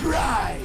Right.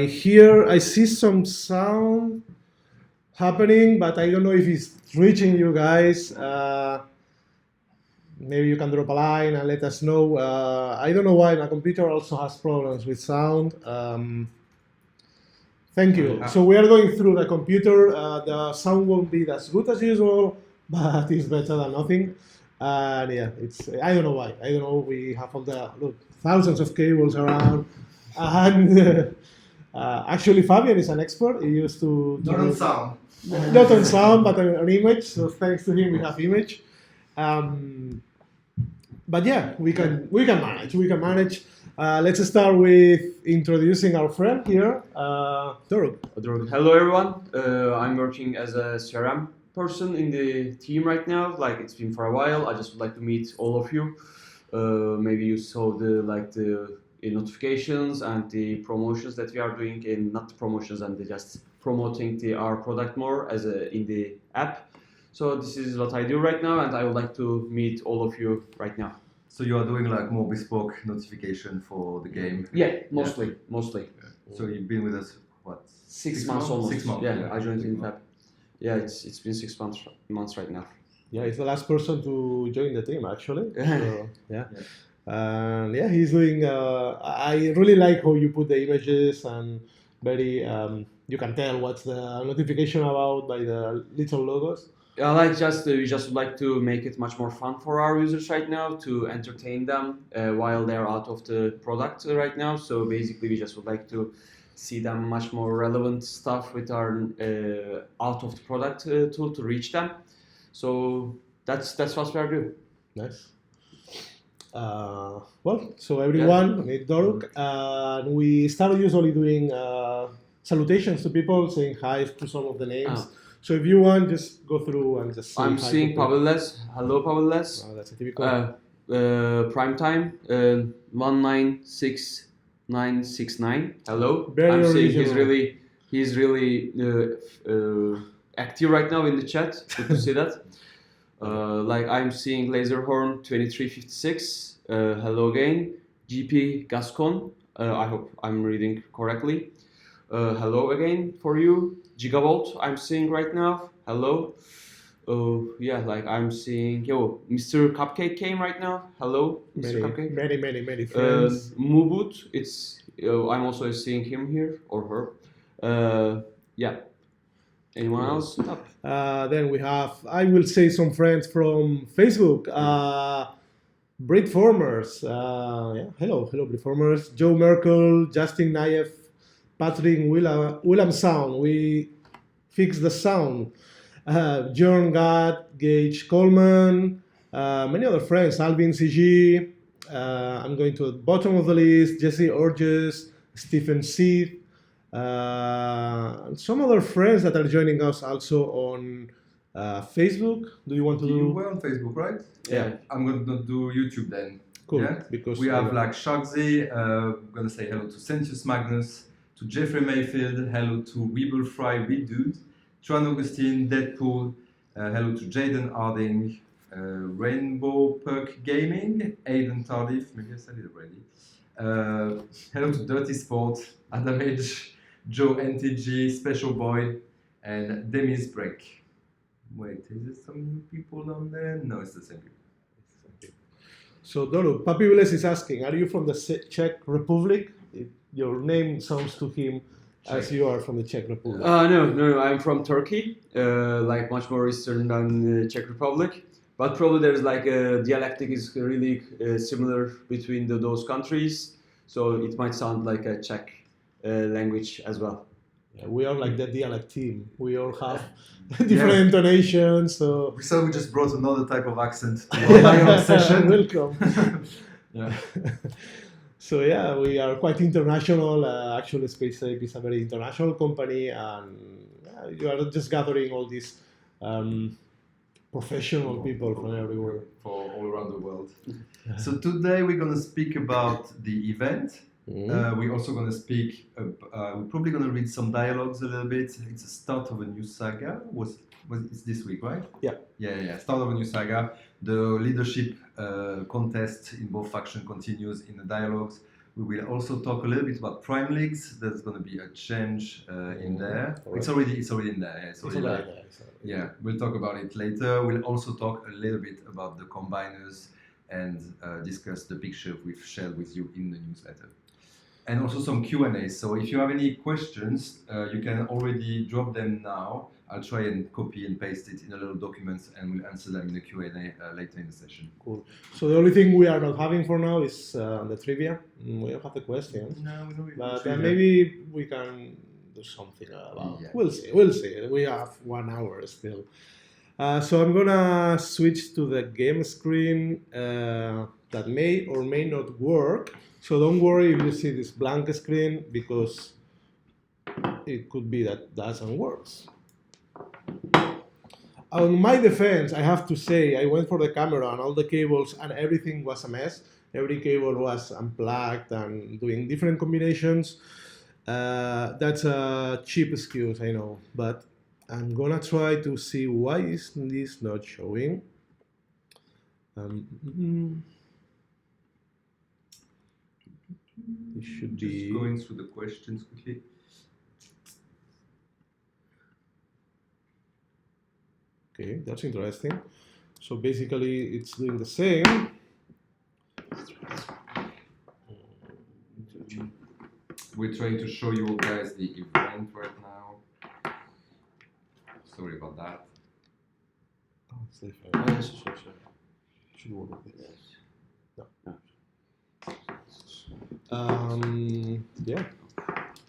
Here I see some sound happening, but I don't know if it's reaching you guys. Maybe you can drop a line and let us know. I don't know why my computer also has problems with sound. Thank you. So we are going through the computer. The sound won't be as good as usual, but it's better than nothing. And yeah, it's I don't know why. I don't know. We have all the thousands of cables around, and actually Fabian is an expert. He used to Not on sound. not on sound, but on image. So thanks to him, we have image. But yeah, we can manage. We can manage. Let's start with introducing our friend here, Doruk. Hello everyone. I'm working as a CRM person in the team right now. Like it's been for a while. I just would like to meet all of you. Maybe you saw the notifications and the promotions that we are doing, in not the promotions and just promoting our product more as in the app. So this is what I do right now, and I would like to meet all of you right now. So you are doing like more bespoke notification for the game? Yeah, mostly. So you've been with us, what? 6 months almost. 6 months. Yeah, I joined in Feb. Yeah, it's been 6 months right now. Yeah, he's the last person to join the team actually. So, yeah. Yeah. And yeah, he's doing. I really like how you put the images and very. You can tell what's the notification about by the little logos. I like we just would like to make it much more fun for our users right now, to entertain them while they're out of the product right now. So basically, we just would like to see them much more relevant stuff with our out of the product tool to reach them. So that's what we are doing. Nice. Well, so everyone, meet Doruk, and we started usually doing salutations to people, saying hi to some of the names. So if you want, just go through and just say I'm hi seeing to people. Paveles. Hello, Paveles. That's a typical. Prime time 196969. Hello. Very I'm seeing original. he's really active right now in the chat. Good to see that. Like I'm seeing Laserhorn 2356. Hello again. GP Gascon. I hope I'm reading correctly. Hello again for you. Gigavolt, I'm seeing right now. Hello. Yeah, like I'm seeing, Mr. Cupcake came right now. Hello, Mr. Cupcake. Many friends. Mubut, I'm also seeing him here or her. Yeah. Anyone else? Top. Then we have, I will say, some friends from Facebook. Britformers. Hello, Britformers. Joe Merkel, Justin Nayev, Patrick William Sound. We fixed the sound. John Gadd, Gage Coleman, many other friends. Alvin CG. I'm going to the bottom of the list. Jesse Orges, Stephen Seed. Some other friends that are joining us also on Facebook. Do you want to You do? were on Facebook, right? Yeah. I'm gonna do YouTube then. Cool. Yeah? Because We have like Sharksy, I'm gonna say hello to Sentius Magnus, to Jeffrey Mayfield, hello to Weeble Fry, Dude, Tran Augustine, Deadpool, hello to Jaden Harding, Rainbow Puck Gaming, Aiden Tardif, maybe I said it already. Hello to Dirty Sport, Adam Edge, Joe NTG, Special Boy, and Demis Break. Wait, is it some new people down there? No, it's the same people. So Dolu, Papi Viles is asking, are you from the Czech Republic? Your name sounds to him as you are from the Czech Republic. No, I'm from Turkey, like much more eastern than the Czech Republic. But probably there's like a dialectic is really similar between those countries, so it might sound like a Czech language as well. Yeah, we are like the dialect team. We all have different intonations. So We thought we just brought another type of accent to our dialogue session. Welcome. Yeah. So yeah, we are quite international. Actually, SpaceApe is a very international company, and you are just gathering all these professional people from everywhere. For all around the world. So today we're going to speak about the event. We're also going to speak, we're probably going to read some dialogues a little bit. It's the start of a new saga. It's this week, right? Yeah. Start of a new saga. The leadership contest in both factions continues in the dialogues. We will also talk a little bit about Prime Leagues. There's going to be a change in there. Right. It's already in there. Yeah, it's already there. Yeah, we'll talk about it later. We'll also talk a little bit about the combiners and discuss the picture we've shared with you in the newsletter. And also some Q&A. So if you have any questions, you can already drop them now. I'll try and copy and paste it in a little document and we'll answer them in the Q&A later in the session. Cool. So the only thing we are not having for now is the trivia. We don't have the questions. No, we don't really But trivia. maybe we can do something about. Yeah. We'll see. We have 1 hour still. So I'm gonna switch to the game screen that may or may not work. So don't worry if you see this blank screen because it could be that doesn't work. On my defense, I have to say I went for the camera and all the cables and everything was a mess. Every cable was unplugged and doing different combinations. That's a cheap excuse, I know, but I'm gonna try to see why is this not showing. It should Just be going through the questions quickly. okay. That's interesting. So basically, it's doing the same. We're trying to show you guys the event right now. Sorry about that. Oh, it's different. Should work like this. No. Yeah.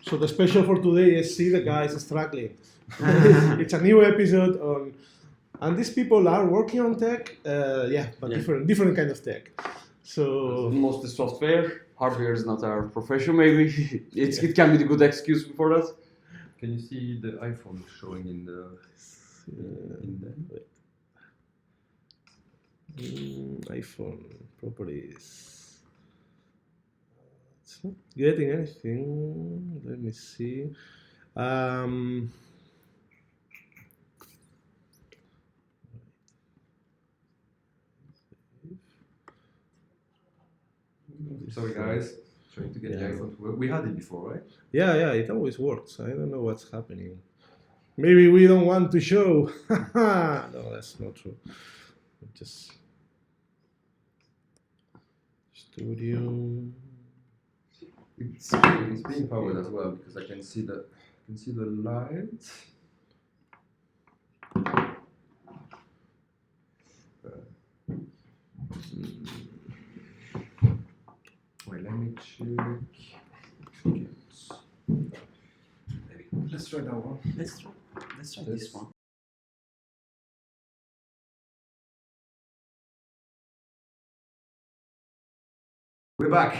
So the special for today is see the guys struggling. It's a new episode on, and these people are working on tech. But different kind of tech. So Mostly software. Hardware is not our profession. Maybe it can be the good excuse for that. Can you see the iPhone showing in the iPhone properties. It's not getting anything. Let me see. Sorry guys. Trying to get the Yeah. iPhone to work. We had it before, right? Yeah, it always works. I don't know what's happening. Maybe we don't want to show. No, that's not true. Just studio. It's being powered as well because I can see the light. Wait, let me check. Let's try that one. Let's try this one. We're back.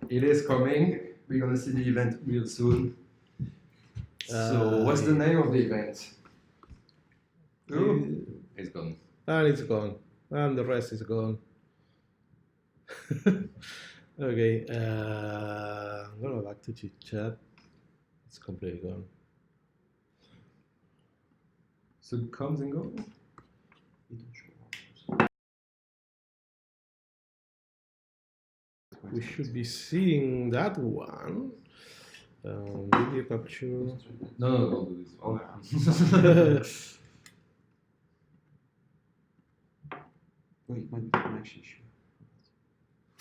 It is coming. We're gonna see the event real soon. So, what's the name of the event? Oh, it's gone. And it's gone. And the rest is gone. Okay, I'm gonna go back to chit chat. It's completely gone. So it comes and goes. We should be seeing that one. Video capture. No, don't do this. Oh. Wait, it might be connection issue.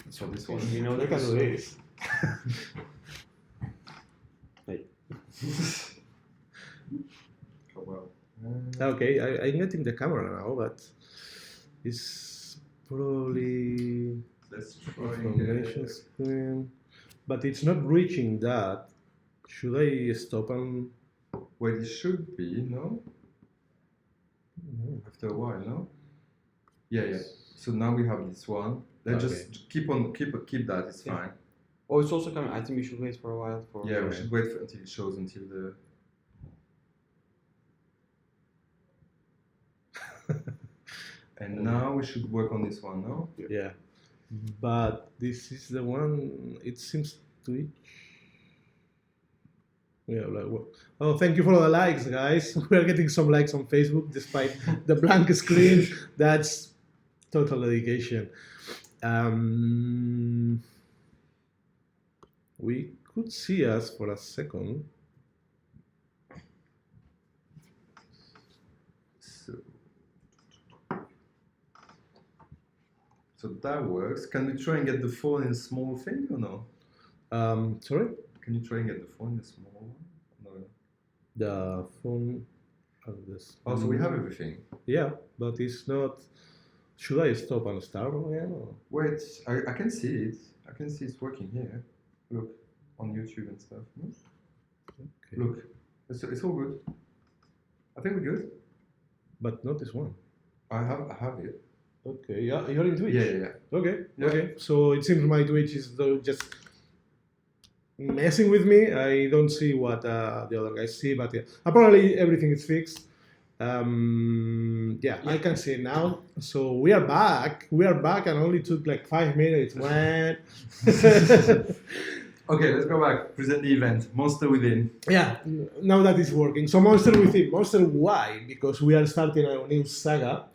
So this one. You know Look that at this. Hey. Oh well. Okay, I'm getting the camera now, but it's probably Let's try information screen. But it's not reaching that. Should I stop and? Well, it should be, no? After a while, no? Yeah. So now we have this one. Let's Okay. just keep that. It's Yeah. fine. Oh, it's also coming. I think we should wait for a while for. Yeah, we should wait until it shows until the. And now we should work on this one, no? Yeah, but this is the one. It seems to each. Yeah, like what? Oh, thank you for the likes, guys. We're getting some likes on Facebook despite the blank screen. That's total dedication. We could see us for a second. So that works. Can we try and get the phone in a small thing or no? Sorry? Can you try and get the phone in a small one? No. The phone of this. Oh, so we have everything. Yeah, but it's not. Should I stop and start again? Or? Wait, I can see it. I can see it's working here. Look, on YouTube and stuff. No? Okay. Look, it's all good. I think we're good. But not this one. I have it. Okay, yeah, you're in Twitch. Yeah. Okay, Yeah. okay. So it seems my Twitch is just messing with me. I don't see what the other guys see, but yeah. Apparently everything is fixed. Yeah, I can see it now. So we are back. We are back, and only took like 5 minutes. When Okay, let's go back. Present the event. Monster Within. yeah, now that it's working. So Monster Within. Monster why? Because we are starting a new saga.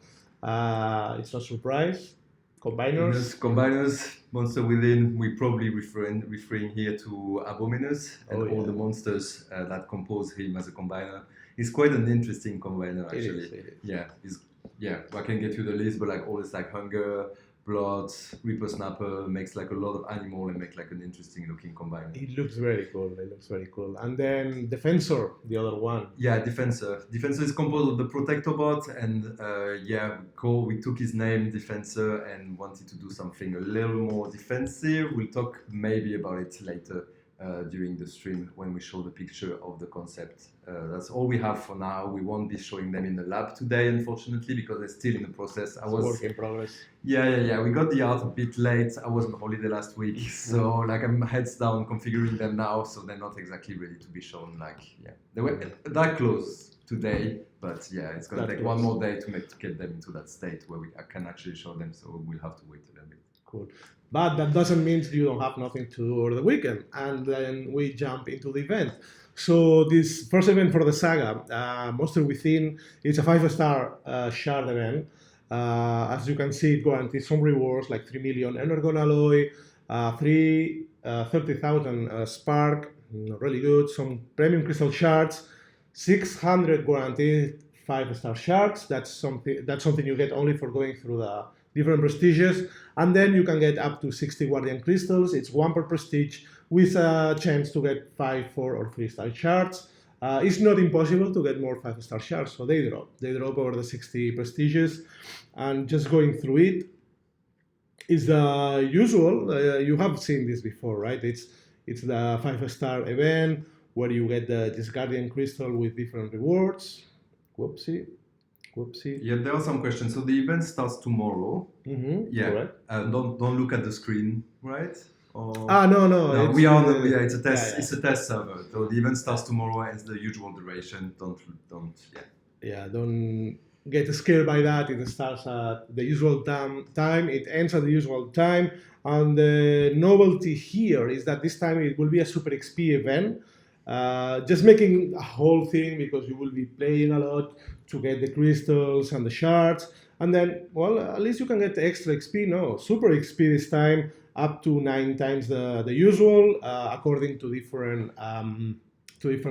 It's a surprise. Combiners. Combiners, Monster Within. We probably referring here to Abominus and all the monsters that compose him as a combiner. He's quite an interesting combiner actually. It is. Yeah. I can get you the list, but like all this like Hunger, Blood, Reaper Snapper makes like a lot of animal and make like an interesting looking combiner. It looks very cool. And then Defensor, the other one. Yeah, Defensor. Defensor is composed of the Protector bot, and we took his name, Defensor, and wanted to do something a little more defensive. We'll talk maybe about it later during the stream when we show the picture of the concept. That's all we have for now. We won't be showing them in the lab today, unfortunately, because they're still in the process. Work in progress. Yeah. We got the art a bit late. I was on holiday last week, so like I'm heads down configuring them now, so they're not exactly ready to be shown. They were that close today, but yeah, it's gonna take one more day to get them into that state where I can actually show them. So we'll have to wait a little bit. Cool. But that doesn't mean you don't have nothing to do over the weekend. And then we jump into the event. So this first event for the saga, Monster Within, it's a 5-star shard event. As you can see, it guarantees some rewards like 3 million energon alloy, 3 30,000 spark, really good. Some premium crystal shards, 600 guaranteed 5-star shards. That's something you get only for going through the different prestiges. And then you can get up to 60 guardian crystals. It's 1 per prestige with a chance to get 5, 4, or 3-star shards. It's not impossible to get more 5-star shards, so they drop. They drop over the 60 prestiges, and just going through it is the usual. You have seen this before, right? It's the 5-star event where you get this guardian crystal with different rewards. Whoopsie. Yeah, there are some questions. So the event starts tomorrow. Yeah. Correct. Don't look at the screen, right? Or... No. No, It's we are. the- It's a test. yeah. It's a test server. So the event starts tomorrow and it's the usual duration. Don't. Yeah. Don't get scared by that. It starts at the usual time. It ends at the usual time. And the novelty here is that this time it will be a Super XP event. Just making a whole thing because you will be playing a lot to get the crystals and the shards. And then, well, at least you can get the extra XP. No, Super XP this time, up to 9 times the usual, according to different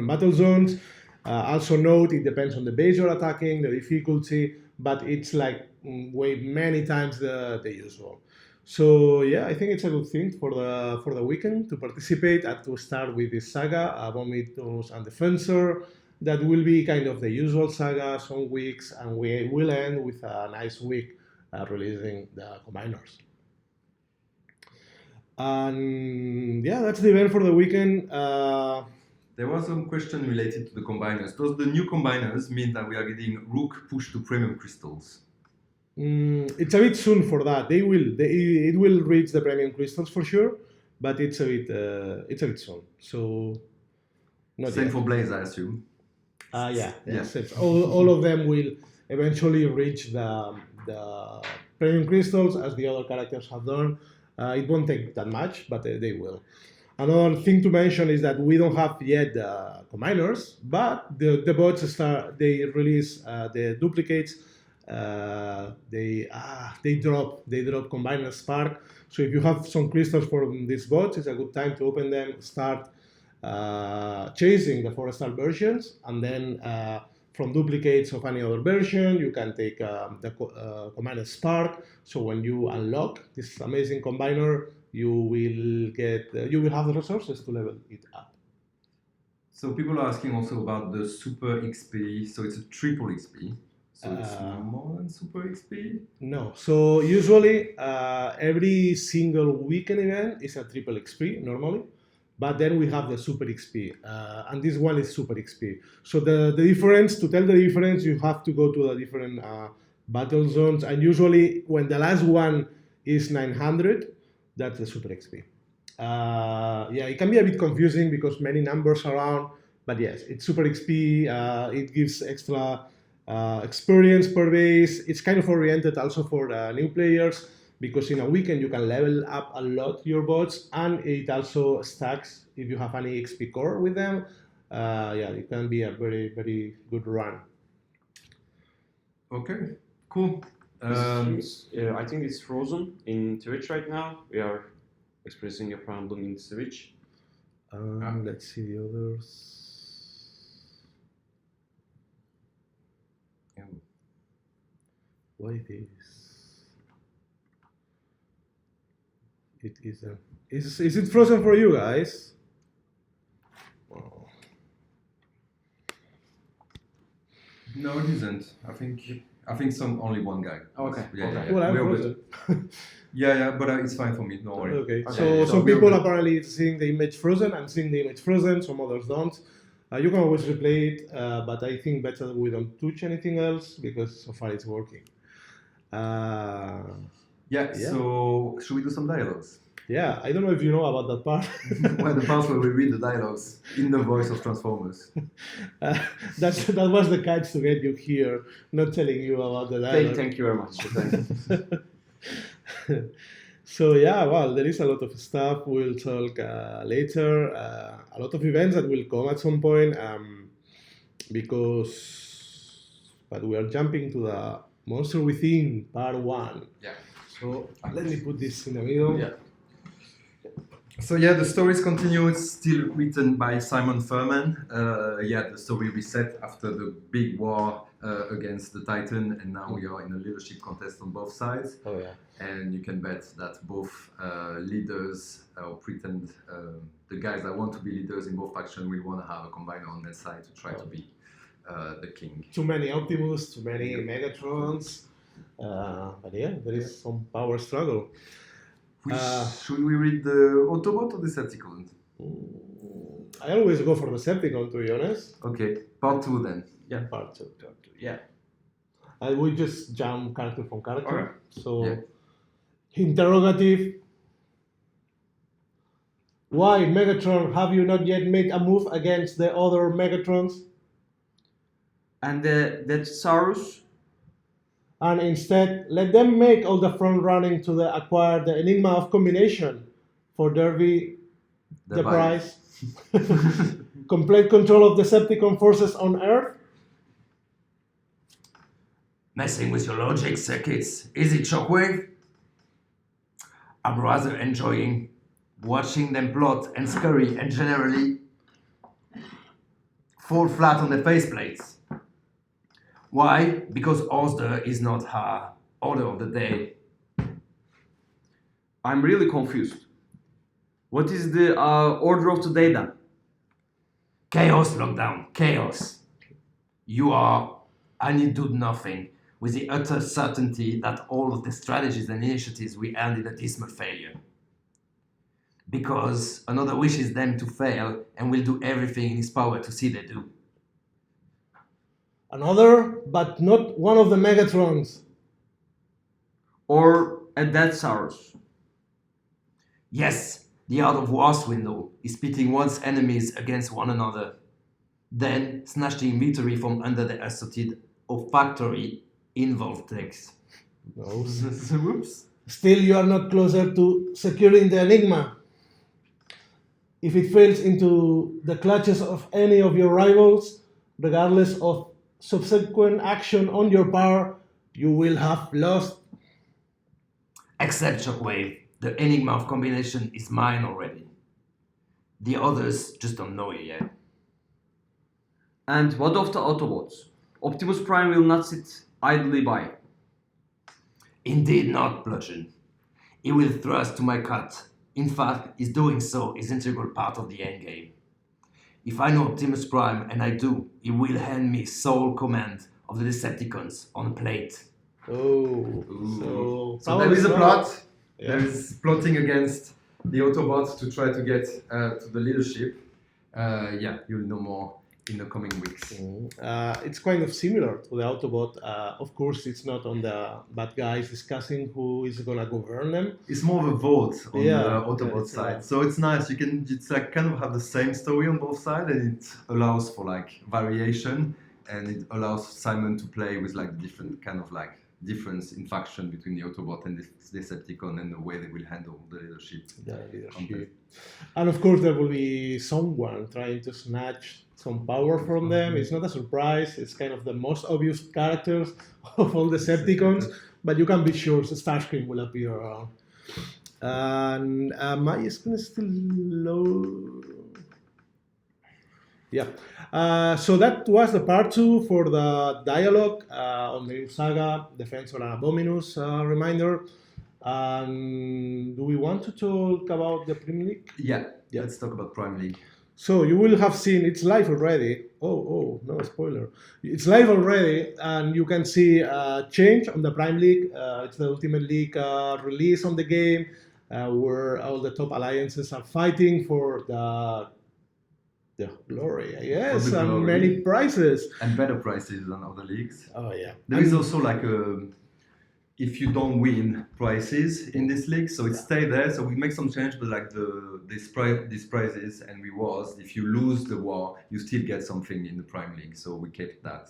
battle zones. Also note, it depends on the base you're attacking, the difficulty, but it's like way many times the usual. So yeah, I think it's a good thing for the weekend to participate and to start with this saga, Vomitus and Defensor. That will be kind of the usual saga, some weeks, and we will end with a nice week releasing the combiners. And yeah, that's the event for the weekend. There was some question related to the combiners. Does the new combiners mean that we are getting Rook push to premium crystals? It's a bit soon for that. It will reach the premium crystals for sure, but it's a bit soon. So not Same yet. for Blaze, I assume. Yeah. All of them will eventually reach the premium crystals as the other characters have done. It won't take that much, but they will. Another thing to mention is that we don't have yet the combiners, but the bots they release the duplicates. They drop combiner spark. So if you have some crystals for these bots, it's a good time to open them, start chasing the 4-star versions, and then from duplicates of any other version, you can take the combiner spark. So when you unlock this amazing combiner, you will have the resources to level it up. So people are asking also about the Super XP. So it's a triple XP. So it's more than Super XP? No. So usually every single weekend event is a triple XP normally. But then we have the Super XP, and this one is Super XP. So the difference, to tell the difference, you have to go to the different battle zones, and usually when the last one is 900, that's the Super XP. Yeah, it can be a bit confusing because many numbers around, but yes, it's Super XP. It gives extra experience per base. It's kind of oriented also for new players, because in a weekend you can level up a lot your bots, and it also stacks if you have any XP core with them. Yeah, it can be a very, very good run. Okay, cool. I think it's frozen in Twitch right now. We are expressing a problem in Twitch. Let's see the others. Why this? It isn't. Is it frozen for you guys? Oh. No, it isn't. I think only one guy. Okay. Yeah, Okay. yeah. Well, I'm We're frozen. Yeah, but it's fine for me. No worry. Okay. Okay, So so some we're people good. apparently seeing the image frozen. I'm seeing the image frozen. Some others don't. You can always replay it, but I think better we don't touch anything else because so far it's working. Yeah. So should we do some dialogues? Yeah, I don't know if you know about that part. Well, the part where we read the dialogues in the voice of Transformers. That was the catch to get you here, not telling you about the dialogue. Thank you very much. So yeah, well, there is a lot of stuff. We'll talk later. A lot of events that will come at some point, but we are jumping to the Monster Within Part 1. Yeah. So let me put this in the middle. Yeah. So yeah, the stories continue. It's still written by Simon Furman. The story reset after the big war against the Titan, and now we are in a leadership contest on both sides. Oh yeah. And you can bet that both leaders or pretend the guys that want to be leaders in both factions will want to have a combiner on their side to try to be the king. Too many Optimus, too many Megatrons. But yeah, there is some power struggle. Should we read the Autobot or Decepticons? I always go for Decepticon, to be honest. Okay, part 2 then. Yeah. Part 2. Yeah. And we just jump character from character. Alright. So, Yeah. interrogative. Why, Megatron, have you not yet made a move against the other Megatrons? And that Saurus. And instead, let them make all the front running to acquire the Enigma of Combination for Derby the prize. Complete control of Decepticon forces on Earth. Messing with your logic circuits, is it Shockwave? I'm rather enjoying watching them plot and scurry and generally fall flat on their faceplates. Why? Because Osder is not her order of the day. I'm really confused. What is the order of today then? Chaos, lockdown, chaos. You are, and you do nothing, with the utter certainty that all of the strategies and initiatives will end in a dismal failure. Because another wishes them to fail and will do everything in his power to see they do. Another, but not one of the Megatrons. Or a Dead Saurus? Yes, the art of Warswindle is pitting one's enemies against one another, then snatching victory from under the assorted olfactory involved text. No. Whoops. Still, you are not closer to securing the Enigma. If it fails into the clutches of any of your rivals, regardless of subsequent action on your part, you will have lost. Except Shockwave, the Enigma of Combination is mine already. The others just don't know it yet. And what of the Autobots? Optimus Prime will not sit idly by. Indeed not, Bludgeon. He will thrust to my cut. In fact, his doing so is integral part of the endgame. If I know Optimus Prime, and I do, he will hand me sole command of the Decepticons on a plate. Oh, So there is a plot. Yeah. There is plotting against the Autobots to try to get to the leadership. You'll know more in the coming weeks. It's kind of similar to the Autobot. Of course, it's not on the bad guys discussing who is gonna govern them. It's more of a vote on the Autobot it's side, so it's nice. You can like kind of have the same story on both sides, and it allows for like variation, and it allows Simon to play with like different kind of like difference in faction between the Autobot and the Decepticon and the way they will handle the leadership. Leadership. And of course, there will be someone trying to snatch some power from them. It's not a surprise. It's kind of the most obvious characters of all the Decepticons, but you can be sure Starscream will appear around. And my screen is still low. Yeah. So that was the part 2 for the dialogue on the new saga, Defensor and Abominus reminder. Do we want to talk about the Prime League? Yeah, let's talk about Prime League. So you will have seen it's live already. Oh, no spoiler. It's live already, and you can see change on the Prime League. It's the Ultimate League release on the game, where all the top alliances are fighting for the glory, I guess, the and glory. many prizes. And better prices than other leagues. Oh yeah. There is also like if you don't win prizes in this league, so it stay there. So we make some change, but like these prizes and rewards, if you lose the war, you still get something in the Prime League. So we kept that.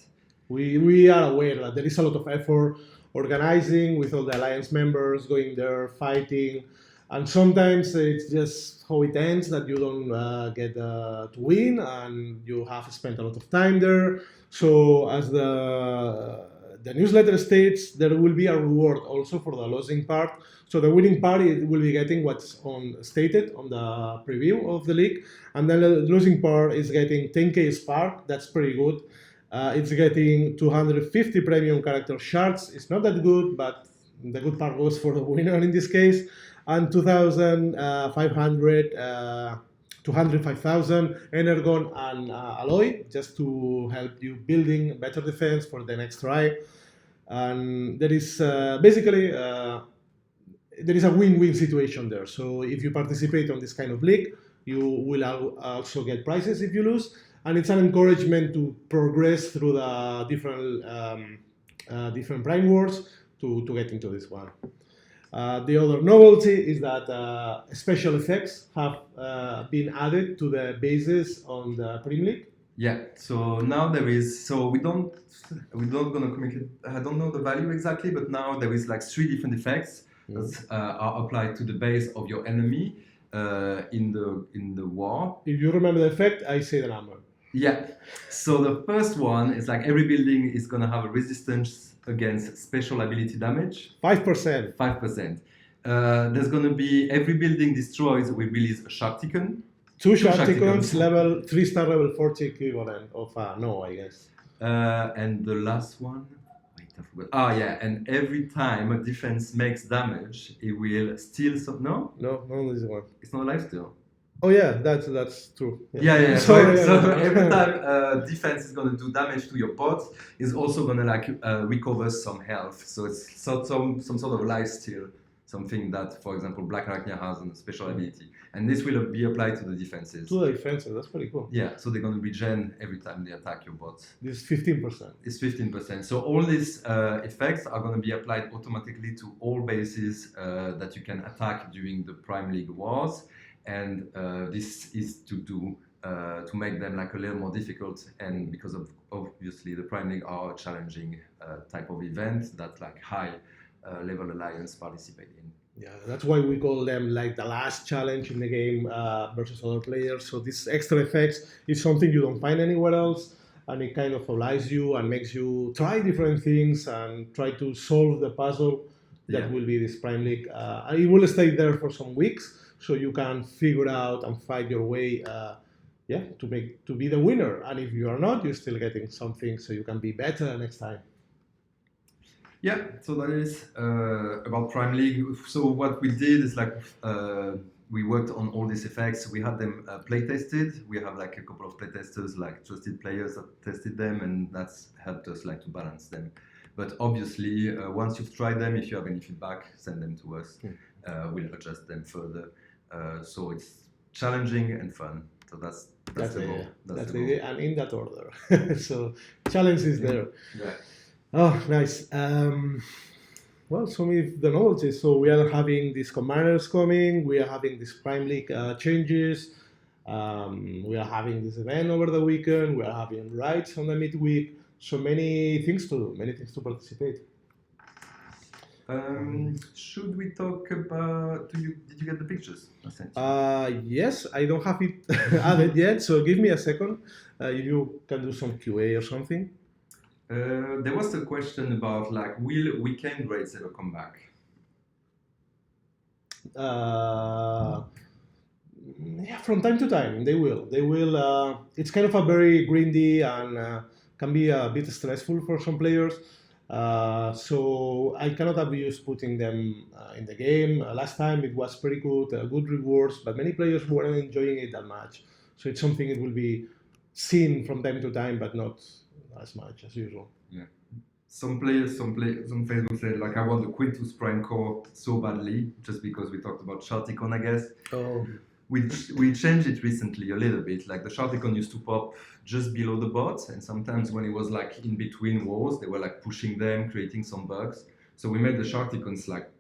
We are aware that there is a lot of effort organizing with all the alliance members going there fighting, and sometimes it's just how it ends that you don't get to win, and you have spent a lot of time there. So as the the newsletter states there will be a reward also for the losing part. So the winning party will be getting what's stated on the preview of the league, and then the losing part is getting 10k spark. That's pretty good. It's getting 250 premium character shards. It's not that good, but the good part goes for the winner in this case. And 2,500, 205,000 Energon and Alloy, just to help you building better defense for the next try. And there is basically there is a win-win situation there. So if you participate on this kind of league, you will also get prizes if you lose, and it's an encouragement to progress through the different prime wars to get into this one. The other novelty is that special effects have been added to the bases on the Prim League. Yeah, so now there is, so we're not gonna communicate, I don't know the value exactly, but now there is like 3 different effects that are applied to the base of your enemy in the war. If you remember the effect, I say the number. Yeah, so the first one is like every building is gonna have a resistance against special ability damage. 5%. 5%. There's gonna be every building destroys, we release a Sharkticon. 2 Sharkticons, level 3-star level 40 equivalent of no, I guess. And the last one, wait, I forgot. Ah, yeah, and every time a defense makes damage, it will steal some. No, No, this one. it's not lifesteal. Oh yeah, that's true. Yeah. Sorry, So yeah. every time defense is gonna do damage to your bot, it's also gonna like recover some health. So it's some sort of lifesteal, something that, for example, Black Arachnia has a special ability, and this will be applied to the defenses. To the defenses, that's pretty cool. Yeah, so they're gonna regen every time they attack your bot. This is 15%. It's 15%. So all these effects are going to be applied automatically to all bases that you can attack during the Prime League wars, and this is to make them like a little more difficult, and because of obviously the Prime League are a challenging type of event that like high level alliance participate in. Yeah, that's why we call them like the last challenge in the game versus other players. So these extra effects is something you don't find anywhere else, and it kind of allows you and makes you try different things and try to solve the puzzle that will be this Prime League. And it will stay there for some weeks, so you can figure out and fight your way, to be the winner. And if you are not, you're still getting something, so you can be better next time. Yeah, so that is about Prime League. So what we did is like we worked on all these effects. We had them play tested. We have like a couple of play testers, like trusted players that tested them, and that's helped us like to balance them. But obviously, once you've tried them, if you have any feedback, send them to us. We'll adjust them further. So it's challenging and fun. So that's the goal. That's the idea, and in that order. So challenge is there. Yeah. Oh, nice. Well, some of the novelties. So we are having these commanders coming. We are having these Prime League changes. We are having this event over the weekend. We are having raids on the midweek. So many things to do, many things to participate. Should we talk about? Did you get the pictures? Yes, I don't have it added yet. So give me a second. If you can do some QA or something. There was a question about like, will weekend raids ever come back? Yeah, from time to time they will. They will. It's kind of a very grindy and can be a bit stressful for some players. So I cannot abuse putting them in the game. Last time it was pretty good, good rewards, but many players weren't enjoying it that much. So it's something it will be seen from time to time, but not as much as usual. Yeah. Some Facebook said like, I want the Quintus Prime Core so badly, just because we talked about Sharkticon, I guess. Oh. We changed it recently a little bit. Like the Sharkticon used to pop just below the bots, and sometimes when it was like in between wars, they were like pushing them, creating some bugs. So we made the Sharkticons like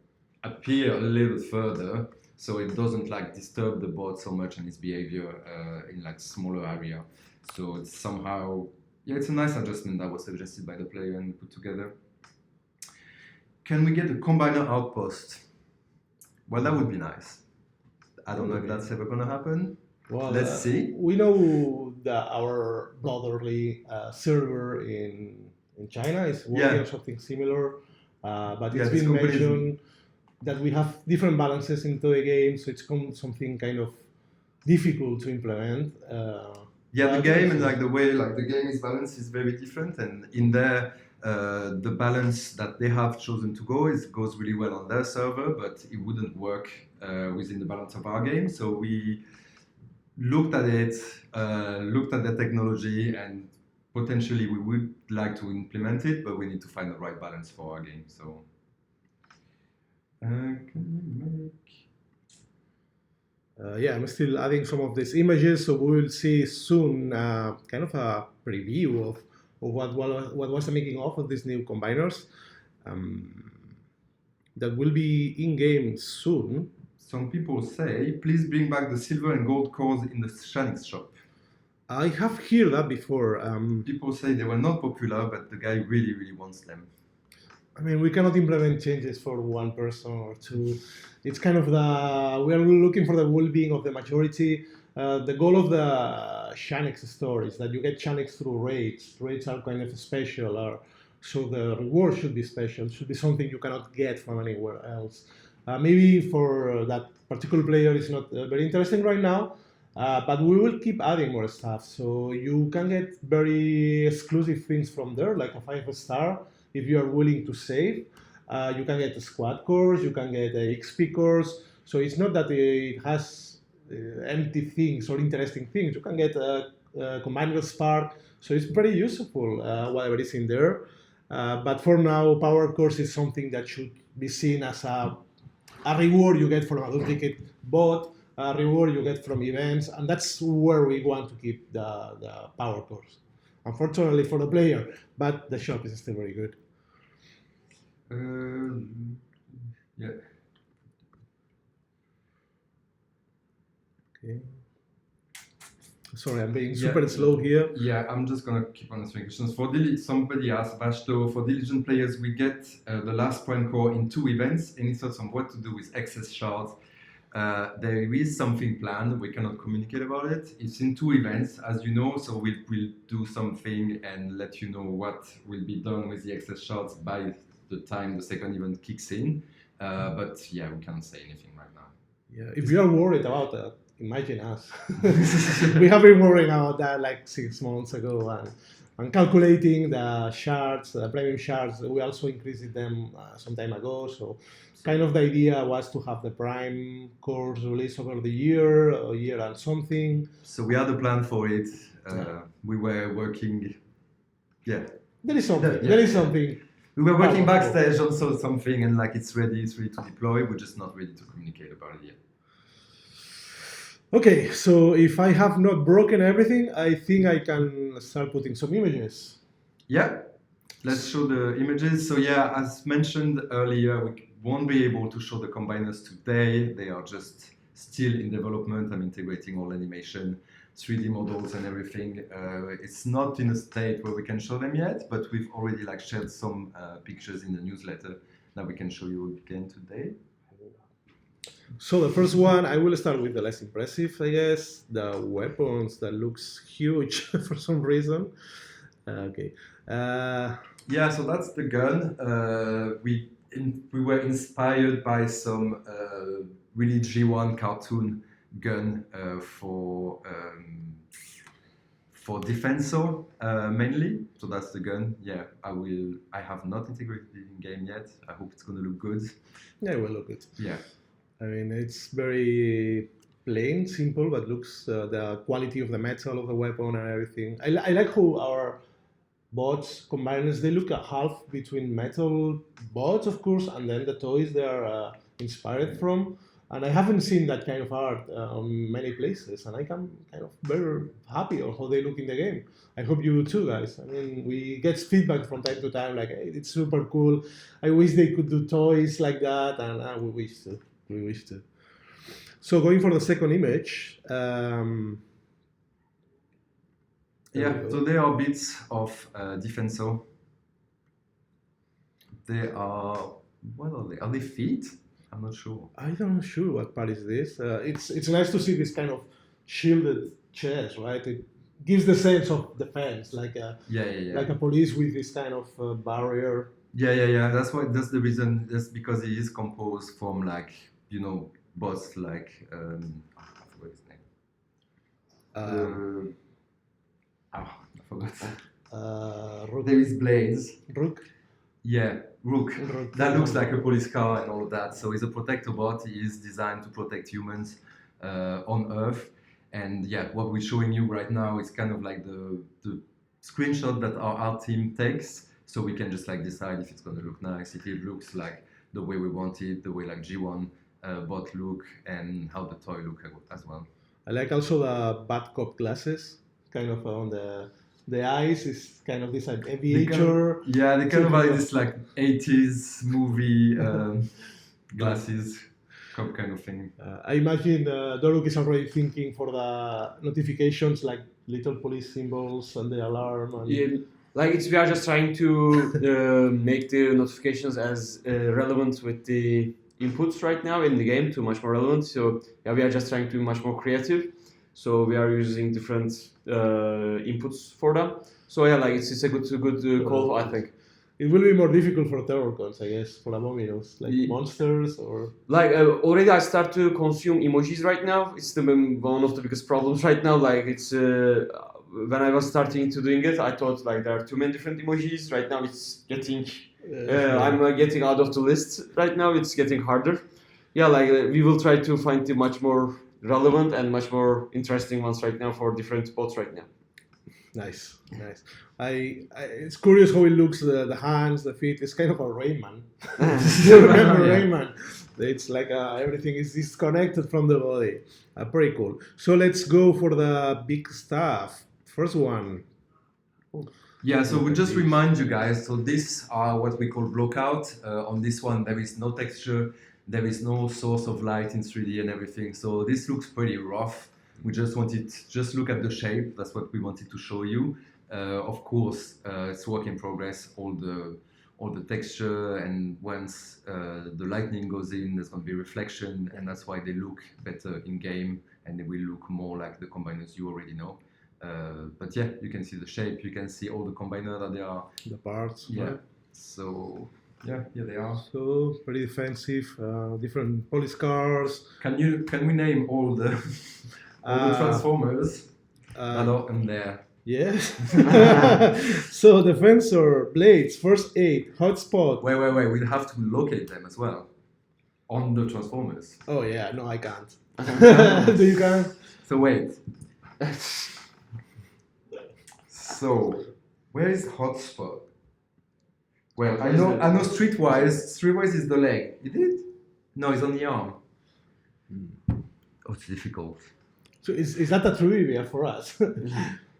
appear a little further, so it doesn't like disturb the bot so much and its behavior in like smaller area. So it's somehow, yeah, it's a nice adjustment that was suggested by the player and put together. Can we get a combiner outpost? Well, that would be nice. I don't know if that's ever gonna happen. Well, let's see. We know that our brotherly server in in China is working Yeah. on something similar, but Yeah, it's this been company is- mentioned that we have different balances into the game, so it's something kind of difficult to implement. Yeah, the but game we'll and see. like the way like the game is balanced is very different, and in there, the balance that they have chosen to goes really well on their server, but it wouldn't work within the balance of our game. So we looked at it, looked at the technology, and potentially we would like to implement it, but we need to find the right balance for our game. So, can we make? Yeah, I'm still adding some of these images, so we will see soon kind of a preview of what was the making of these new combiners. That will be in game soon. Some people say, please bring back the silver and gold cores in the Shanix shop. I have heard that before. People say they were not popular, but the guy really, really wants them. I mean, we cannot implement changes for one person or two. It's kind of we are looking for the well-being of the majority. The goal of the Shanix store is that you get Shanix through raids. Raids are kind of special, so the reward should be special. It should be something you cannot get from anywhere else. Maybe for that particular player, it's not very interesting right now, but we will keep adding more stuff. So you can get very exclusive things from there, like a 5-star, if you are willing to save. You can get squad cores, you can get XP cores. So it's not that it has empty things or interesting things. You can get Commander Spark. So it's very useful, whatever is in there. But for now, power cores is something that should be seen as a reward you get from a duplicate bot, a reward you get from events, and that's where we want to keep the power cores. Unfortunately for the player, but the shop is still very good. Yeah. Okay. Sorry, I'm being super slow here. Yeah, I'm just gonna keep on answering questions. Somebody asked, Vashto, for diligent players, we get the last point core in 2 events. Any thoughts on what to do with excess shards? There is something planned. We cannot communicate about it. It's in 2 events, as you know, so we'll do something and let you know what will be done with the excess shards by the time the second event kicks in. But yeah, we can't say anything right now. Yeah, if you are worried about that, imagine us. We have been worrying about that like 6 months ago, and calculating the shards, the premium shards. We also increased them some time ago. So kind of the idea was to have the prime cores released over the year, a year and something. So we had a plan for it. We were working. Yeah. There is something. Yeah. There is something. We were working backstage on something, and like it's ready to deploy. We're just not ready to communicate about it yet. Okay, so if I have not broken everything, I think I can start putting some images. Yeah, let's show the images. So yeah, as mentioned earlier, we won't be able to show the combiners today. They are just still in development. I'm integrating all animation, 3D models and everything. It's not in a state where we can show them yet, but we've already like shared some pictures in the newsletter that we can show you again today. So the first one, I will start with the less impressive, I guess. The weapons that looks huge for some reason. Okay. Yeah, so that's the gun. We were inspired by some really G1 cartoon gun for Defensor mainly. So that's the gun. Yeah, I have not integrated it in game yet. I hope it's gonna look good. Yeah, it will look good. Yeah. I mean, it's very plain, simple, but looks the quality of the metal of the weapon and everything. I like how our bots, combiners, they look a half between metal bots, of course, and then the toys they are inspired from. And I haven't seen that kind of art on many places, and I am kind of very happy on how they look in the game. I hope you too, guys. I mean, we get feedback from time to time, like, hey, it's super cool. I wish they could do toys like that, and we wish to. We wish to. So going for the second image. Yeah, so they are bits of Defensor. They are, what are they? Are they feet? I'm not sure. I'm not sure what part is this. It's nice to see this kind of shielded chest, right? gives the sense of defense, like Yeah. like a police with this kind of barrier. Yeah. That's the reason. That's because it is composed from like boss like I forgot his name. I forgot. Rook. There is Blades. Rook. Yeah, Rook. Rook. That looks like a police car and all of that. So he's a protector bot. He is designed to protect humans on Earth. And yeah, what we're showing you right now is kind of like the screenshot that our art team takes. So we can just like decide if it's going to look nice, if it looks like the way we want it, the way like G1 bot look, and how the toy look as well. I like also the bad cop glasses, kind of on the eyes is kind of this aviator. They kind of like this like 80s movie glasses kind of thing. I imagine Dialog is already thinking for the notifications, like little police symbols and the alarm. And Yeah, like we are just trying to make the notifications as relevant with the inputs right now in the game to much more relevant. So yeah, we are just trying to be much more creative. So we are using different inputs for them. So yeah, like it's a good call, I think. It will be more difficult for Terrorcons, I guess, for Abominos, like Ye- monsters or. Like already I start to consume emojis right now. It's one of the biggest problems right now. Like it's when I was starting to doing it, I thought like there are too many different emojis. Right now it's getting I'm getting out of the list right now. It's getting harder. Yeah, like we will try to find the much more relevant and much more interesting ones right now for different bots right now. Nice. It's curious how it looks. The hands, the feet. It's kind of a Rayman. You remember Yeah. Rayman? It's like everything is disconnected from the body. Pretty cool. So let's go for the big stuff. First one. Yeah, so we just remind you guys, so these are what we call blockout. On this one, there is no texture, there is no source of light in 3D and everything. So this looks pretty rough. We just look at the shape. That's what we wanted to show you. Of course, it's work in progress. All the texture, and once the lightning goes in, there's going to be reflection, and that's why they look better in game, and they will look more like the combiners you already know. But yeah, you can see the shape. You can see all the combiners that they are. The parts. Yeah. Right? So yeah, here they are. So pretty defensive. Different police cars. Can we name all the transformers that are in there? Yes. So defensor, blades, first aid, hotspot. Wait. We'll have to locate them as well on the transformers. Oh yeah, no, I can't. Do you can? So wait. So where is hotspot? Well, I know streetwise. Streetwise is the leg. Is it? No, it's on the arm. Oh, it's difficult. So is that a trivia for us?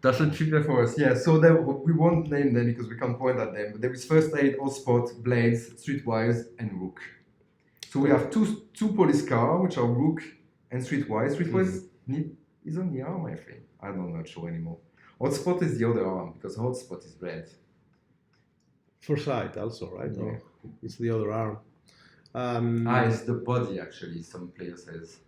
That's a trivia for us, yeah. So we won't name them because we can't point at them. But there is first aid, hotspot, blades, streetwise, and rook. So we have two police car, which are rook and streetwise. Streetwise is on the arm, I think. I'm not sure anymore. Hotspot is the other arm because hotspot is red. Foresight also, right? Yeah. Or it's the other arm. It's the body actually. Some player says.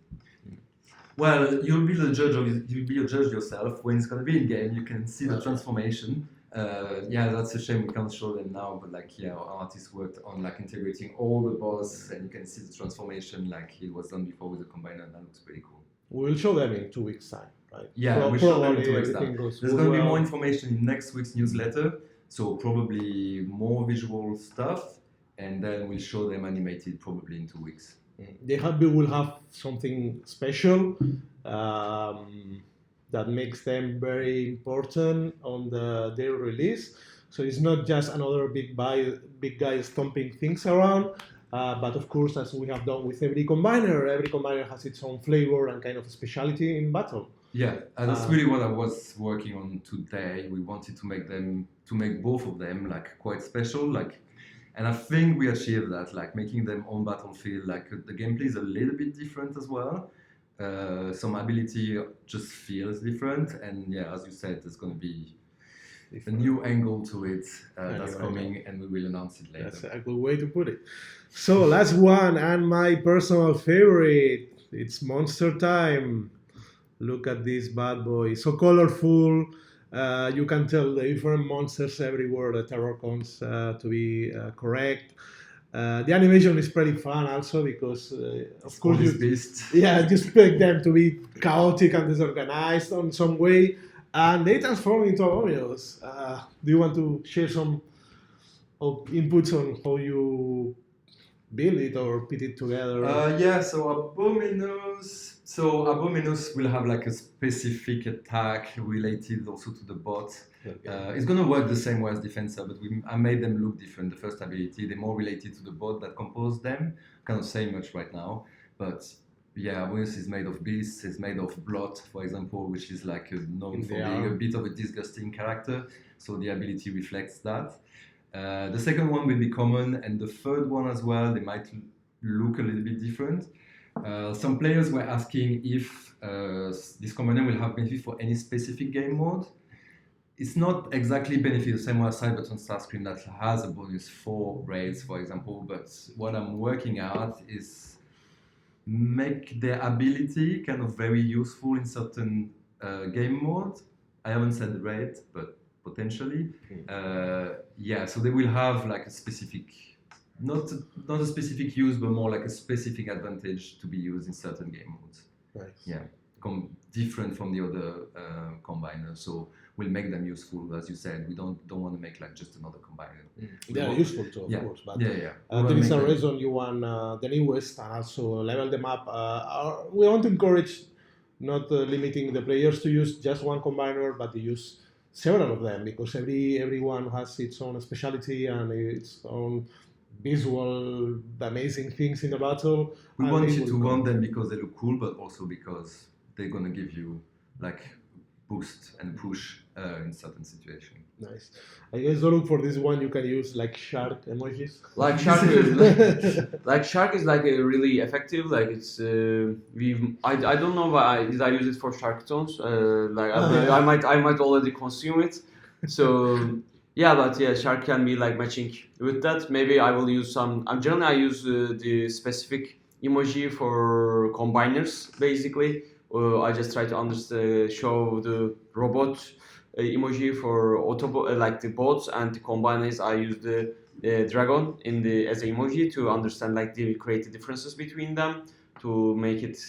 Well, you'll be a judge yourself. When it's gonna be in game, you can see the transformation. That's a shame we can't show them now, but our artists worked on integrating all the boss, and you can see the transformation like it was done before with the combiner, and that looks pretty cool. We'll show them in 2 weeks' time, right? Yeah, we'll show them in 2 weeks' everything time. goes There's gonna be well. more information in next week's newsletter, so probably more visual stuff, and then we'll show them animated probably in 2 weeks. We will have something special that makes them very important on their release. So it's not just another big guy stomping things around, but of course, as we have done with every combiner has its own flavor and kind of speciality in battle. Yeah, and that's really what I was working on today. We wanted to make both of them quite special, and I think we achieved that, making them on battlefield. The gameplay is a little bit different as well. Some ability just feels different, and as you said, there's going to be a new angle to it that's coming, and we will announce it later. That's a good way to put it. So last one, and my personal favorite, it's monster time. Look at this bad boy. So colorful. You can tell the different monsters everywhere, the Terrorcons, to be correct. The animation is pretty fun also because, of course, All these you beasts. yeah, you expect them to be chaotic and disorganized in some way, and they transform into Abominos. Do you want to share some of inputs on how you build it or put it together? Yeah, so Abominus. So Abominus will have like a specific attack related also to the bot. Okay. It's gonna work the same way as Defensor, but I made them look different. The first ability, they're more related to the bot that composed them. Cannot say much right now, but yeah, Abominus is made of beasts. It's made of blot, for example, which is like known for being a bit of a disgusting character. So the ability reflects that. The second one will be common, and the third one as well, they might look a little bit different. Some players were asking if this commander will have benefit for any specific game mode. It's not exactly benefit the same way as Cybertron Starscream that has a bonus for raids, for example, but what I'm working at is make their ability kind of very useful in certain game modes. I haven't said raid, but potentially. Yeah, so they will have like a specific, not a specific use, but more like a specific advantage to be used in certain game modes. Nice. Yeah, different from the other combiners. So we'll make them useful, as you said. We don't want to make like just another combiner. They are useful too, of Yeah. course, but Yeah. there is a reason you want the newest and also level them up. We want to encourage not limiting the players to use just one combiner, but to use several of them because everyone has its own specialty and its own visual amazing things in the battle. We and want it you will to come. want them because they look cool, but also because they're gonna give you like boost and push in certain situations. Nice. I guess look for this one. You can use like shark emojis. Like shark, like shark is like a really effective. Like it's I don't know why did I use it for shark tones. Like I might already consume it. So yeah, but yeah, shark can be like matching with that. Maybe I will use some. Generally I use the specific emoji for combiners basically. I just try to understand, show the robot emoji for like the bots, and the combiners I use the dragon as an emoji to understand like the create differences between them to make it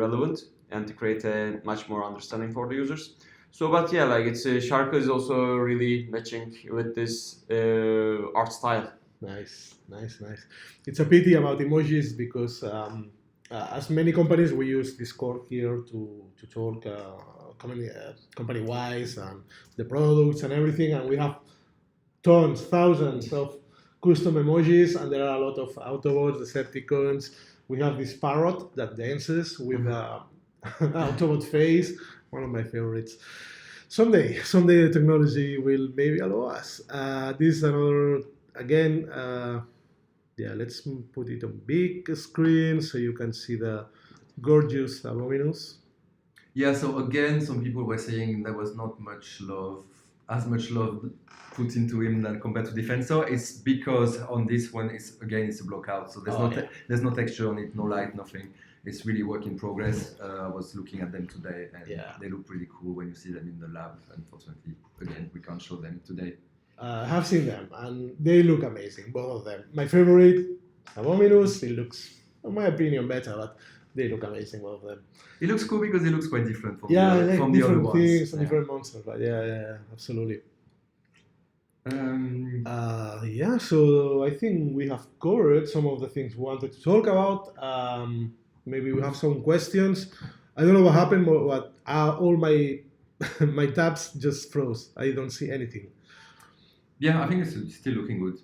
relevant and to create a much more understanding for the users. So, but yeah, like it's Shark is also really matching with this art style. Nice. It's a pity about emojis because as many companies we use Discord here to talk company wise and the products and everything, and we have thousands of custom emojis, and there are a lot of Autobots, Decepticons. We have this parrot that dances with Autobot face, one of my favorites. Someday the technology will maybe allow us. This is another, again, let's put it on big screen so you can see the gorgeous Abominus. Yeah, so again, some people were saying there was not as much love put into him than compared to Defensor. It's because on this one, it's a blockout, so there's no texture on it, no light, nothing. It's really work in progress. I was looking at them today, and they look pretty cool when you see them in the lab. Unfortunately, again, we can't show them today. I have seen them, and they look amazing, both of them. My favorite, Abominus, it looks, in my opinion, better, but they look amazing, both of them. It looks cool because it looks quite different from from the other different ones. things and different monsters, but yeah, absolutely. So I think we have covered some of the things we wanted to talk about. Maybe we have some questions. I don't know what happened, but all my my tabs just froze. I don't see anything. Yeah, I think it's still looking good.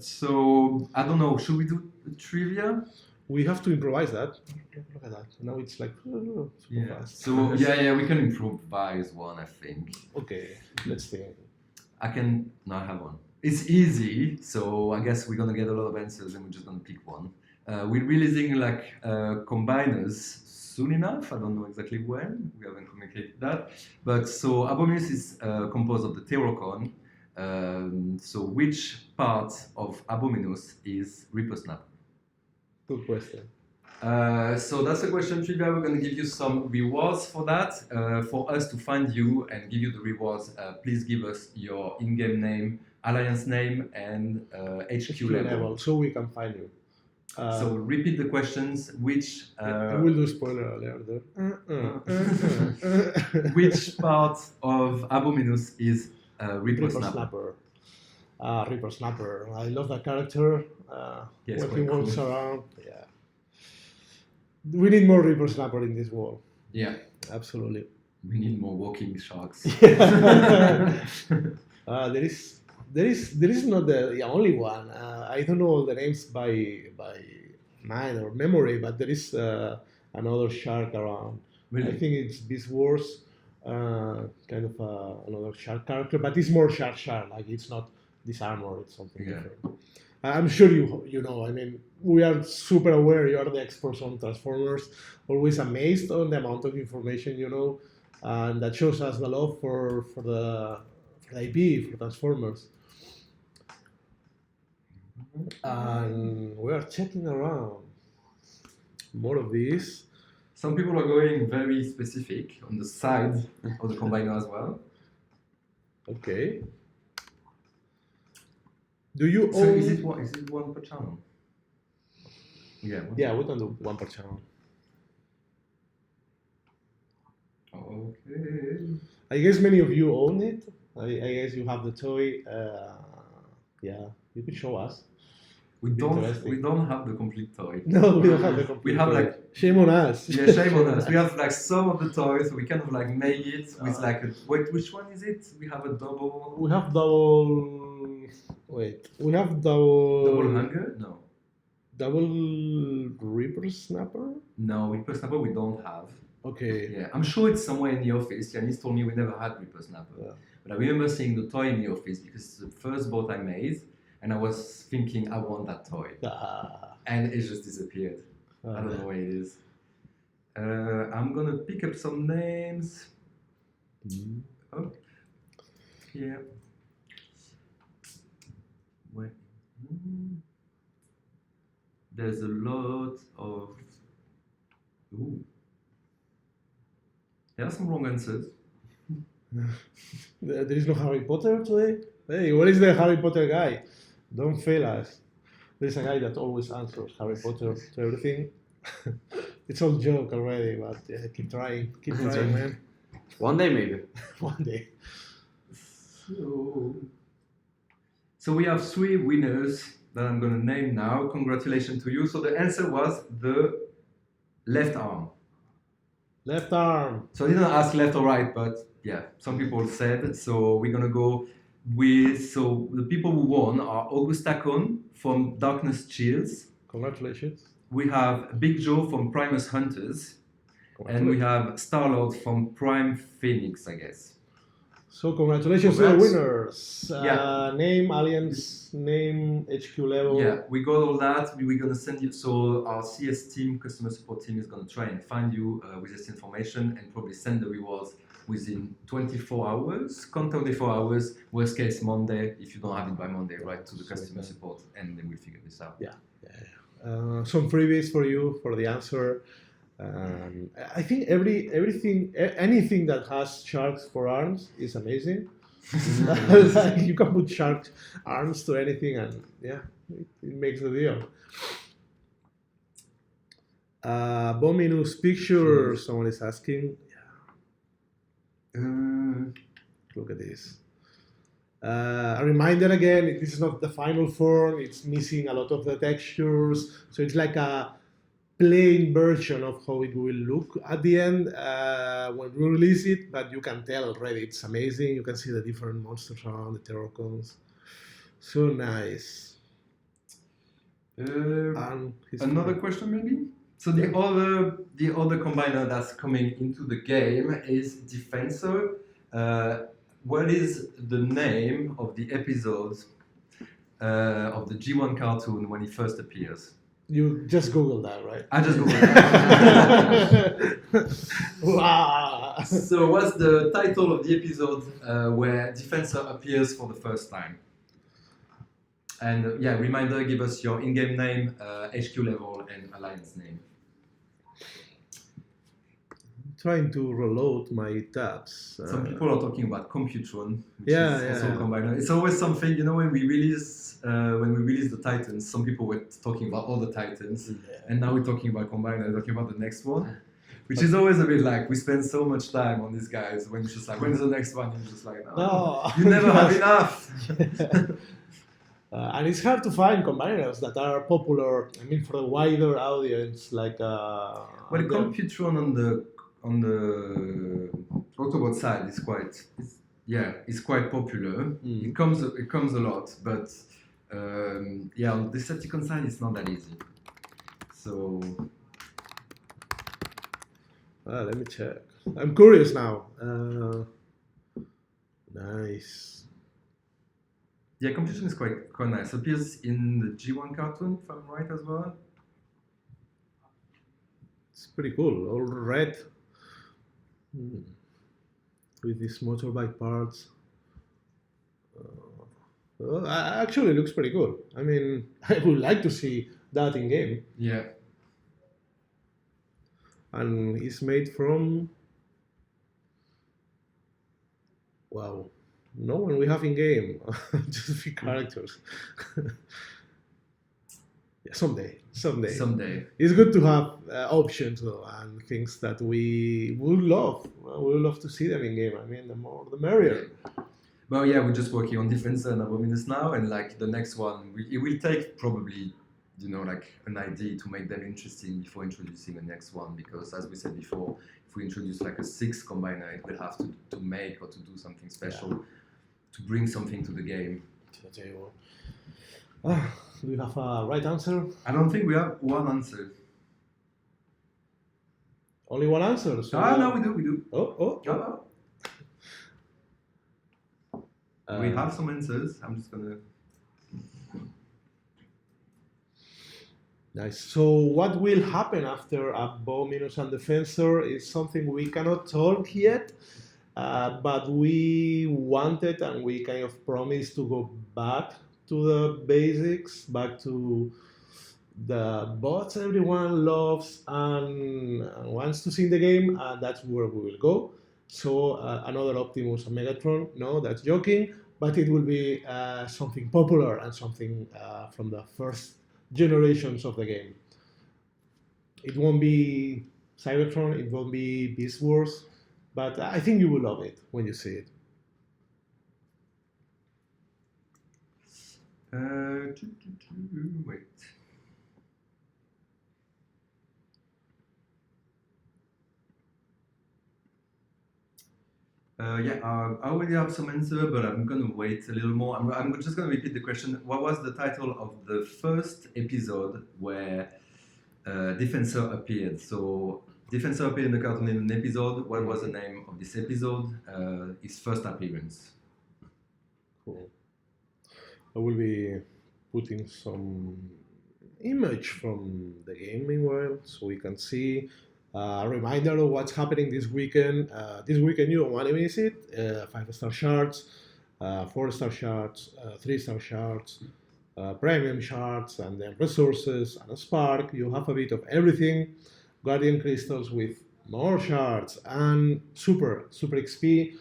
So I don't know. Should we do trivia? We have to improvise that. Look at that. Now it's like super fast. So we can improvise one, I think. Okay, let's see. I have one. It's easy, so I guess we're gonna get a lot of answers, and we're just gonna pick one. We're releasing like combiners soon enough. I don't know exactly when. We haven't communicated that. But so Abominus is composed of the Terrorcon. So which part of Abominus is Reaper Snap? Good question. So that's a question trivia. We're going to give you some rewards for that. For us to find you and give you the rewards, please give us your in-game name, alliance name, and HQ level. so we can find you. So repeat the questions. Which we'll do spoiler alert there. which part of Abominus is Reaper Snapper? Reaper Snapper. I love that character. Yes, when he quite walks cool. around. Yeah. We need more Reaper Snapper in this world. Yeah, Absolutely. we need more walking sharks. There is not the only one. I don't know all the names by mind or memory, but there is another shark around. Really? I think it's Beast Wars, kind of another shark character, but it's more shark. Like it's not this armor; it's something Yeah. different. I'm sure you know. I mean, we are super aware. You are the experts on Transformers. Always amazed on the amount of information you know, and that shows us the love for the IP for Transformers. And we are checking around more of these. Some people are going very specific on the side of the combiner as well. Okay. Do you So own? is it one per channel? Yeah. Yeah, we can do one per channel. Okay. I guess many of you own it. I guess you have the toy. Yeah, you could show us. We Interesting. don't have the complete toy. No, we don't have the complete. We have toy. like shame on us. yeah, shame on us. We have like some of the toys. We kind of like made it with like a wait. Which one is it? We have a double. We have double. Wait, we have double. Double hanger? No. Double Reaper Snapper. No, Reaper Snapper we don't have. Okay. Yeah, I'm sure it's somewhere in the office. Janice told me we never had Reaper Snapper. Yeah. But I remember seeing the toy in the office because it's the first boat I made, and I was thinking I want that toy, and it just disappeared. I don't know where it is. I'm gonna pick up some names. Oh, yeah. Wait. There's a lot of. Ooh. There are some wrong answers. There is no Harry Potter today? Hey, where is the Harry Potter guy? Don't fail us. There's a guy that always answers Harry Potter to everything. It's all joke already, but yeah, keep trying. Keep trying, man. One day maybe. One day. So we have 3 winners that I'm going to name now. Congratulations to you. So the answer was the left arm. Left arm. So I didn't ask left or right, but yeah, some people said. So we're going to go with, so the people who won are Augustacon from Darkness Chills. Congratulations. We have Big Joe from Primus Hunters. And we have Star-Lord from Prime Phoenix, I guess. So congratulations to the Congrats. winners. Yeah. Name, Alliance, name, HQ level. Yeah, we got all that. We're going to send you, so our CS team, customer support team, is going to try and find you with this information and probably send the rewards within 24 hours. Count 24 hours, worst case Monday, if you don't have it by Monday, right, to the customer support, and then we'll figure this out. Yeah. Some freebies for you for the answer. I think anything that has sharks for arms is amazing. Like, you can put shark arms to anything, and yeah, it makes the deal. Abominus picture. Someone is asking. Look at this. A reminder again, this is not the final form. It's missing a lot of the textures, so it's like a plain version of how it will look at the end when we release it, but you can tell already it's amazing. You can see the different monsters around the Terrorcons. So nice. And Another question maybe? So the other combiner that's coming into the game is Defensor. What is the name of the episode of the G1 cartoon when he first appears? You just Google that, right? I just googled that. Wow. So what's the title of the episode where Defensor appears for the first time? And yeah, reminder, give us your in-game name, HQ level, and alliance name. trying to reload my tabs. Some people are talking about Computron, which Yeah, is also yeah. a combiner. It's always something, you know, when we release the Titans, some people were talking about all the Titans, and now we're talking about combiner, talking about the next one, which is always a bit like we spend so much time on these guys. When it's just like, when's the next one? You're just like, No. you never have enough. And it's hard to find combiners that are popular. I mean, for a wider audience, like. Well, Computron on the Autobot side is it's quite popular. It comes a lot, but on the Decepticon side it's not that easy. So let me check. I'm curious now. Nice. Yeah, Computron is quite nice. Appears in the G1 cartoon, if I'm right as well. It's pretty cool. All red. With these motorbike parts. Actually, looks pretty cool. I mean, I would like to see that in game. Yeah. And it's made from. Wow. No one we have in game. Just a few characters. Yeah, someday. It's good to have options though, and things that we would love. We would love to see them in game. I mean, the more the merrier. Well, yeah, we're just working on Defensor and Abominus now, and like the next one, it will take probably, you know, like an idea to make them interesting before introducing the next one. Because as we said before, if we introduce like a 6 combiner, it will have to make or to do something special to bring something to the game. Do you have a right answer? I don't think we have one answer. Only one answer. So no, we do. Oh. We have some answers. I'm just gonna. Nice. So what will happen after Abominus and Defensor is something we cannot talk yet, but we wanted and we kind of promised to go back to the basics, back to the bots everyone loves and wants to see in the game, and that's where we will go. So another Optimus and Megatron, no, that's joking, but it will be something popular and something from the first generations of the game. It won't be Cybertron, it won't be Beast Wars, but I think you will love it when you see it. Wait. I already have some answer, but I'm gonna wait a little more. I'm just gonna repeat the question. What was the title of the first episode where Defensor appeared? So Defensor appeared in the cartoon in an episode. What was the name of this episode? His first appearance. Cool. I will be putting some image from the game meanwhile, so we can see a reminder of what's happening this weekend. This weekend you don't want to miss it. 5-star shards, 4-star shards, 3-star shards, premium shards, and then resources and a spark. You have a bit of everything. Guardian crystals with more shards and super XP.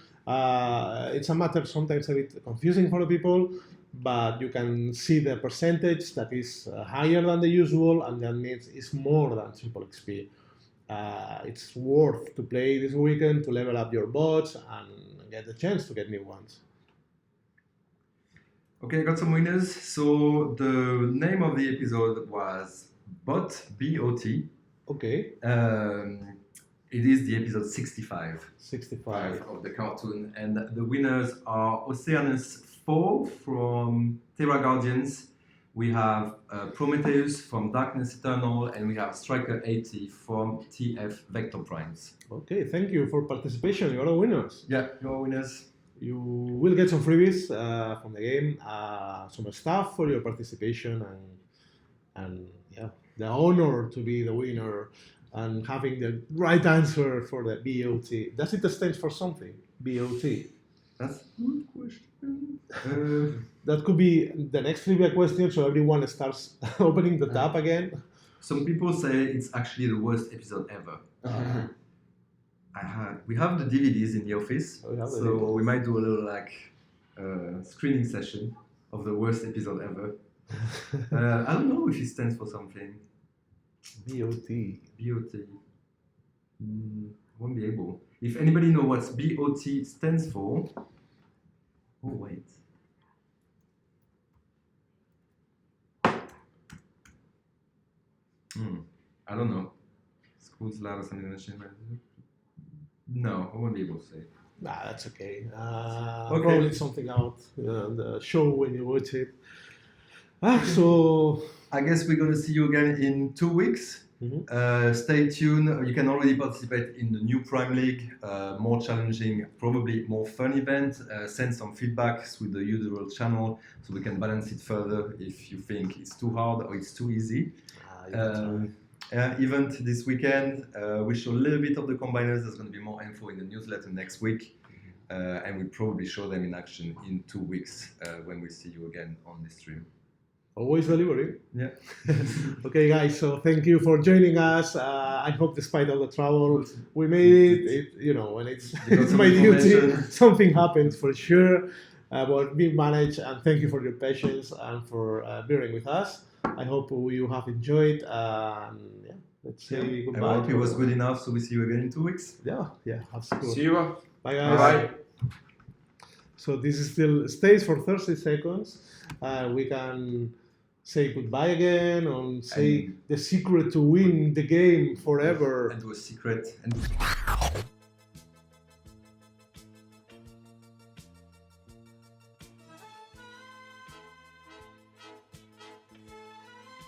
It's a matter sometimes a bit confusing for the people, but you can see the percentage that is higher than the usual, and that means it's more than triple XP. It's worth to play this weekend to level up your bots and get the chance to get new ones. Okay, I got some winners. So the name of the episode was Bot, B-O-T. Okay. It is the episode 65. 65. Of the cartoon. And the winners are Oceanus 4 from Terra Guardians. We have Prometheus from Darkness Eternal, and we have Striker 80 from TF Vector Primes. Okay, thank you for participation. You're the winners. Yeah, you're winners. You will get some freebies from the game, some stuff for your participation, and yeah, the honor to be the winner and having the right answer for the BOT. Does it stand for something? BOT. That's a good question. That could be the next trivia question, so everyone starts opening the tab again. Some people say it's actually the worst episode ever. we have the DVDs in the office, We have the so DVDs. we might do a little screening session of the worst episode ever. I don't know if it stands for something. BOT. BOT. Won't be able. If anybody knows what BOT stands for. Oh wait. I don't know. Schools loud or something. No, I won't be able to say. Nah, that's okay. Okay. Probably something out on the show when you watch it. So I guess we're gonna see you again in 2 weeks. Stay tuned. You can already participate in the new Prime League, more challenging, probably more fun event. Send some feedback through the usual channel so we can balance it further if you think it's too hard or it's too easy. Event this weekend. We show a little bit of the combiners. There's going to be more info in the newsletter next week. And we'll probably show them in action in 2 weeks when we see you again on this stream. always delivering. Yeah. Okay, guys. So thank you for joining us. I hope, despite all the trouble, we made it. When it's You got it's some my duty, information. something happens for sure. But we managed, and thank you for your patience and for bearing with us. I hope you have enjoyed. Let's say goodbye. I hope it was good enough, so we see you again in 2 weeks. Yeah, absolutely. See you. Bye, guys. Bye. So this is still stays for 30 seconds. We can say goodbye again and say the secret to win the game forever. And do a secret. And